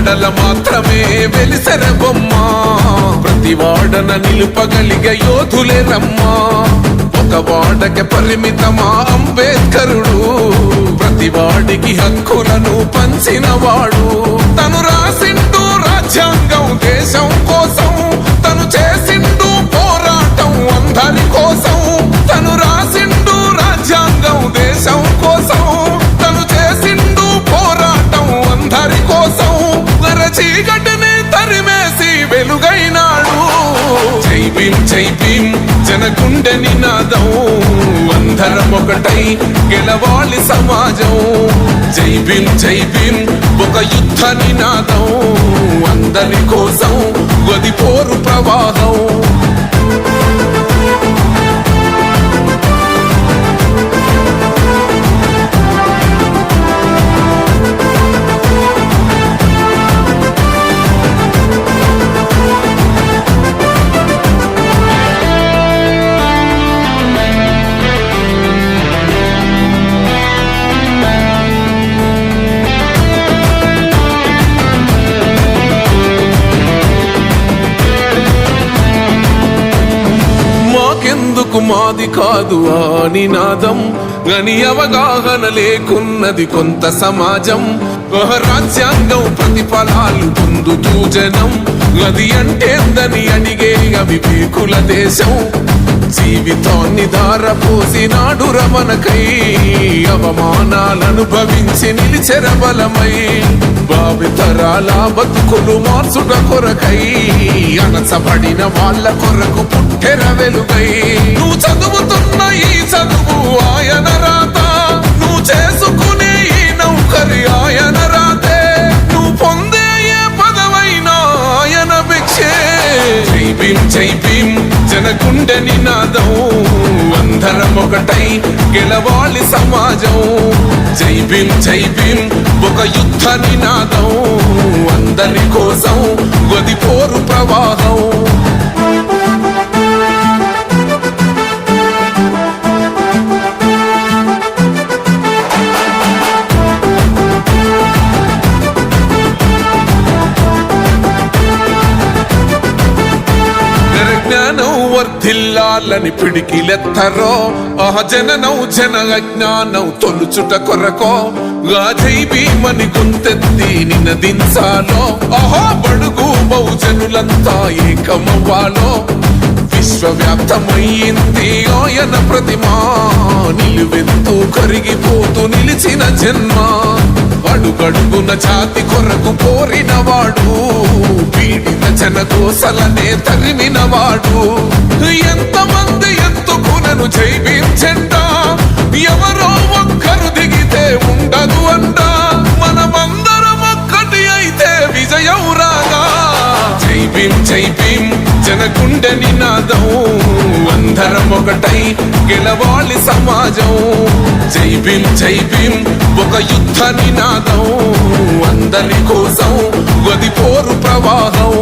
వాడల మాత్రమే వెలిసెర బొమ్మ ప్రతి వాడన నిలుపగలిగే యోధులే రమ్మా ఒక వాడకి పరిమితమా అంబేద్కరుడు ప్రతి వాడికి హక్కులను పంచినవాడు తను రాసిండు రాజ్యాంగం దేశం కోసం తను చేసిండు పోరాటం అందరి కోసం తను రాసిండు రాజ్యాంగం దేశం కోసం తను చేసిండు పోరాటం అందరి కోసం చీకటిని తరిమేసి వెలుగైనాడు జై భీమ్ జనగుండె నినాదం అందరం ఒకటై గెలవాలి సమాజం జై భీమ్ ఒక యుద్ధ నినాదం అందరి కోసం గది పోరు ప్రవాహం ఎందుకు మాది కాదు ఆ నినాదం గని అవగాహన లేకున్నది కొంత సమాజం రాజ్యాంగం ప్రతిఫలాలు పొందుతూ జనం గది అంటేందని అడిగే అవివేకుల దేశం జీవితాన్ని ధారపోసినాడు రమణకై అవమానాలను భవించి నిలిచెర బలమై భావితరాల బతుకులు మార్చుట కొరకై అణచబడిన వాళ్ళ కొరకు పుట్టెర వెలుగై నువ్వు చదువుతున్న ఈ చదువు ఆయన రాత నువ్వు చేసుకునే ఈ నౌకరి ఆయన రాతే నువ్వు పొందే ఏ పదవైనా ఆయన భిక్షే జై భీమ్ జనగుండె నినాదం అందరం ఒకటై గెలవాలి సమాజం జై భీమ్ ఒక యుద్ధ నినాదం అందరి కోసం గది పోరు ప్రవాహం వర్ధిల్లాలని పిడికిలెత్తరో ఆ జననం జన అజ్ఞానం తొలుచుట కొరకో జై భీమని గొంతెత్తి నినదించాలో ఆహా బడుగు బహుజనులంతా ఏకమవ్వాలో విశ్వవ్యాప్తమయ్యింది ఆయన ప్రతిమా నిలువెత్తు కరిగిపోతూ నిలిచిన జన్మ అడుగడుగున జాతి కొరకు పోరినవాడు పీడిత జన కోసలనే తరిమినవాడు ఎంతమంది ఎత్తుకునను జై భీమ్ జెండా ఎవరో ఒక్కరు దిగితే ఉండదు అంట మనమందరం ఒక్కటి అయితే విజయం రాగా జై భీమ్ జనగుండె నినాదం అందరం ఒకటై గెలవాలి సమాజం జై భీమ్ ఒక యుద్ధ నినాదం అందరి కోసం గది పోరు ప్రవాహం